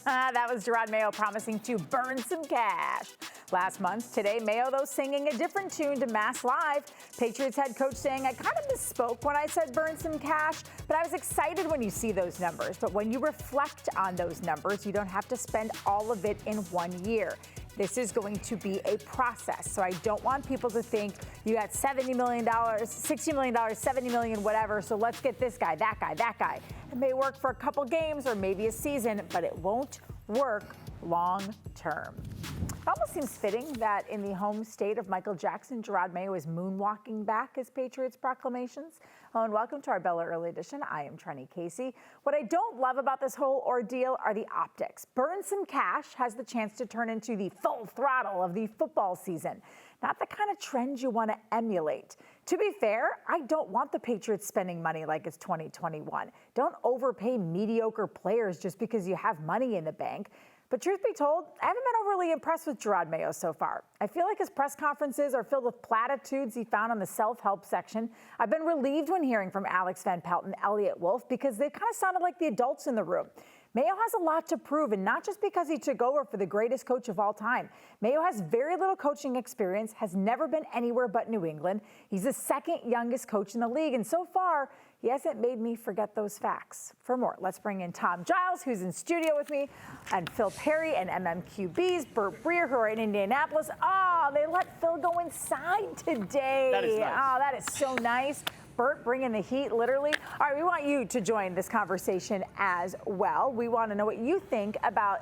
That was Jerod Mayo promising to burn some cash last month. Today, Mayo, though, singing a different tune to Mass Live. Patriots head coach saying, I kind of misspoke when I said burn some cash, but I was excited when you see those numbers. But when you reflect on those numbers, you don't have to spend all of it in 1 year. This is going to be a process. So I don't want people to think you got $70 million, $60 million, $70 million, whatever. So let's get this guy, that guy, that guy. It may work for a couple games or maybe a season, but it won't work long term. It almost seems fitting that in the home state of Michael Jackson, Jerod Mayo is moonwalking back his Patriots proclamations. Hello and welcome to Arbella Early Edition. I am Trenni Casey. What I don't love about this whole ordeal are the optics. Burn some cash has the chance to turn into the full throttle of the football season. Not the kind of trend you want to emulate. To be fair, I don't want the Patriots spending money like it's 2021. Don't overpay mediocre players just because you have money in the bank. But truth be told, I haven't been overly impressed with Jerod Mayo so far. I feel like his press conferences are filled with platitudes he found on the self-help section. I've been relieved when hearing from Alex Van Pelt and Elliott Wolf because they kind of sounded like the adults in the room. Mayo has a lot to prove, and not just because he took over for the greatest coach of all time. Mayo has very little coaching experience, has never been anywhere but New England. He's the second youngest coach in the league, and so far, he hasn't made me forget those facts. For more, let's bring in Tom Giles, who's in studio with me, and Phil Perry and MMQB's Bert Breer, who are in Indianapolis. Oh, they let Phil go inside today. That is nice. Oh, that is so nice. Bert bringing the heat, literally. All right, we want you to join this conversation as well. We want to know what you think about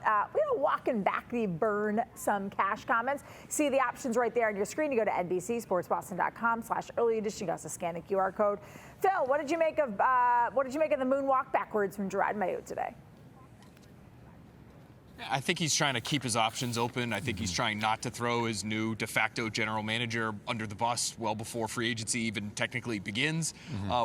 walking back the burn some cash comments. See the options right there on your screen. You go to NBCSportsBoston.com/early edition. You can also scan the QR code. Phil, what did you make of the moonwalk backwards from Jerod Mayo today? I think he's trying to keep his options open. I think he's trying not to throw his new de facto general manager under the bus well before free agency even technically begins,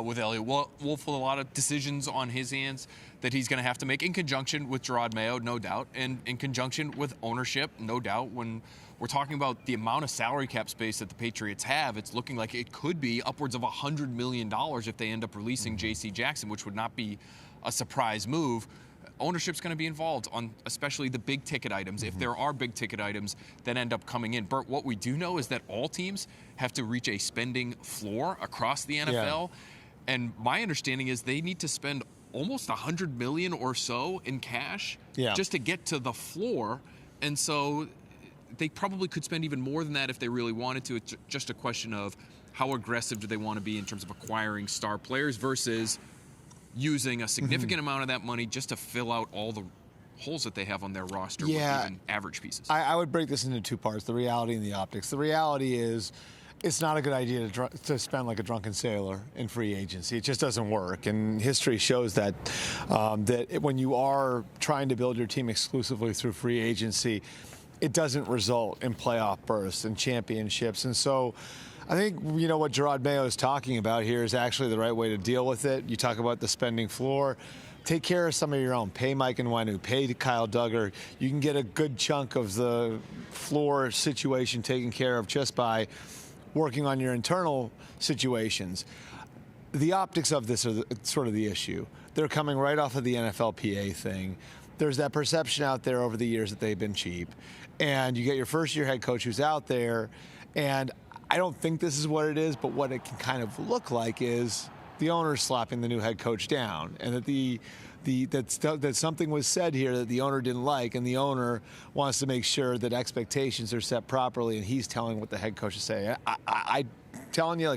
with Elliott Wolf with a lot of decisions on his hands that he's going to have to make in conjunction with Jerod Mayo, no doubt, and in conjunction with ownership, no doubt. When we're talking about the amount of salary cap space that the Patriots have, it's looking like it could be upwards of $100 million if they end up releasing J.C. Jackson, which would not be a surprise move. Ownership's going to be involved on especially the big ticket items, if there are big ticket items that end up coming in. Bert, what we do know is that all teams have to reach a spending floor across the NFL. Yeah. And my understanding is they need to spend almost $100 million or so in cash just to get to the floor. And so they probably could spend even more than that if they really wanted to. It's just a question of how aggressive do they want to be in terms of acquiring star players versus using a significant amount of that money just to fill out all the holes that they have on their roster with even average pieces. I would break this into two parts, the reality and the optics. The reality is it's not a good idea to spend like a drunken sailor in free agency. It just doesn't work. And history shows that, when you are trying to build your team exclusively through free agency, it doesn't result in playoff bursts and championships. And so I think, what Jerod Mayo is talking about here is actually the right way to deal with it. You talk about the spending floor. Take care of some of your own. Pay Mike Nwanu. Pay Kyle Duggar. You can get a good chunk of the floor situation taken care of just by working on your internal situations. The optics of this are sort of the issue. They're coming right off of the NFLPA thing. There's that perception out there over the years that they've been cheap. And you get your first-year head coach who's out there, and I don't think this is what it is, but what it can kind of look like is the owner slapping the new head coach down, and that something was said here that the owner didn't like, and the owner wants to make sure that expectations are set properly, and he's telling what the head coach is saying. I'm telling you,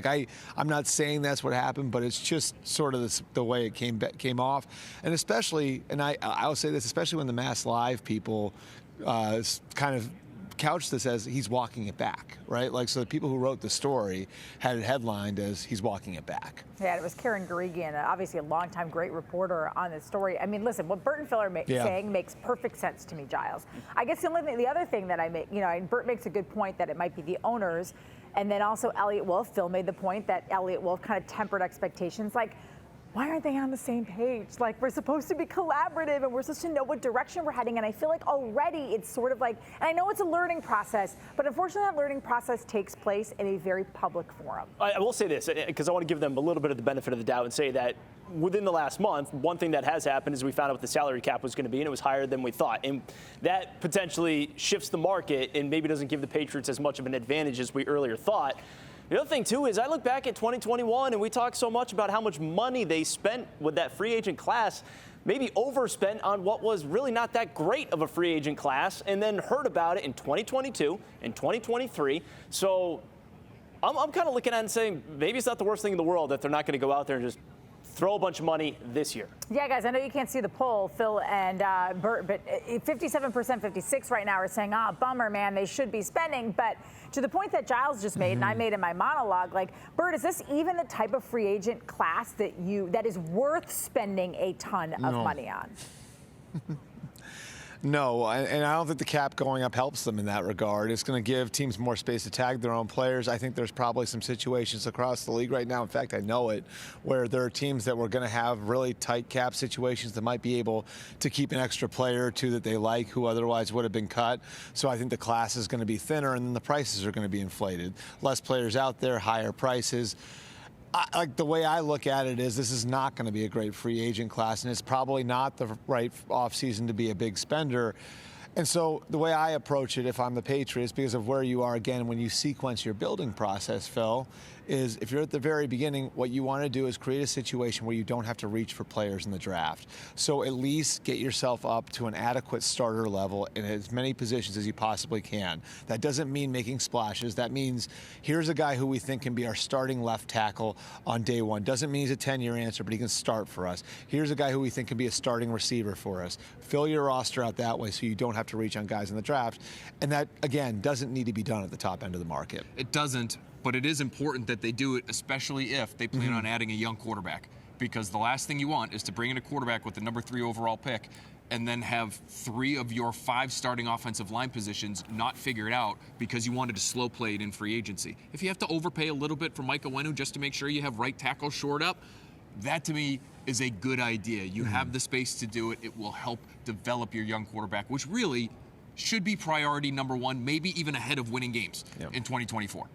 I'm not saying that's what happened, but it's just sort of the way it came off, and especially, and I'll say this, especially when the Mass Live people kind of couch this as he's walking it back, right? So the people who wrote the story had it headlined as he's walking it back. Yeah, it was Karen Guregian, obviously a longtime great reporter on this story. I mean, listen, what Bert and Phil are saying makes perfect sense to me, Giles. I guess the other thing that I make, and Bert makes a good point that it might be the owners, and then also Elliott Wolf. Phil made the point that Elliott Wolf kind of tempered expectations. why aren't they on the same page? Like, we're supposed to be collaborative and we're supposed to know what direction we're heading. And I feel like already it's sort of like, and I know it's a learning process, but unfortunately that learning process takes place in a very public forum. I will say this, because I want to give them a little bit of the benefit of the doubt and say that within the last month, one thing that has happened is we found out what the salary cap was going to be, and it was higher than we thought. And that potentially shifts the market and maybe doesn't give the Patriots as much of an advantage as we earlier thought. The other thing, too, is I look back at 2021, and we talked so much about how much money they spent with that free agent class, maybe overspent on what was really not that great of a free agent class, and then heard about it in 2022 and 2023. So I'm kind of looking at it and saying maybe it's not the worst thing in the world that they're not going to go out there and just throw a bunch of money this year. Yeah, guys, I know you can't see the poll, Phil and Bert, but 57%, 56% right now are saying, bummer, man, they should be spending. But to the point that Giles just made, and I made in my monologue, like, Bert, is this even the type of free agent class that is worth spending a ton of money on? No, and I don't think the cap going up helps them in that regard. It's going to give teams more space to tag their own players. I think there's probably some situations across the league right now, in fact, I know it, where there are teams that were going to have really tight cap situations that might be able to keep an extra player or two that they like who otherwise would have been cut. So I think the class is going to be thinner, and then the prices are going to be inflated. Less players out there, higher prices. Like the way I look at it is this is not going to be a great free agent class, and it's probably not the right offseason to be a big spender. And so the way I approach it, if I'm the Patriots, because of where you are, again, when you sequence your building process, Phil, is if you're at the very beginning, what you want to do is create a situation where you don't have to reach for players in the draft. So at least get yourself up to an adequate starter level in as many positions as you possibly can. That doesn't mean making splashes. That means here's a guy who we think can be our starting left tackle on day one. Doesn't mean he's a 10-year answer, but he can start for us. Here's a guy who we think can be a starting receiver for us. Fill your roster out that way so you don't have to reach on guys in the draft. And that, again, doesn't need to be done at the top end of the market. It doesn't. But it is important that they do it, especially if they plan on adding a young quarterback. Because the last thing you want is to bring in a quarterback with the number 3 overall pick and then have 3 of your 5 starting offensive line positions not figured out because you wanted to slow play it in free agency. If you have to overpay a little bit for Mike Owenu just to make sure you have right tackle shored up, that to me is a good idea. You have the space to do it. It will help develop your young quarterback, which really should be priority number 1, maybe even ahead of winning games in 2024.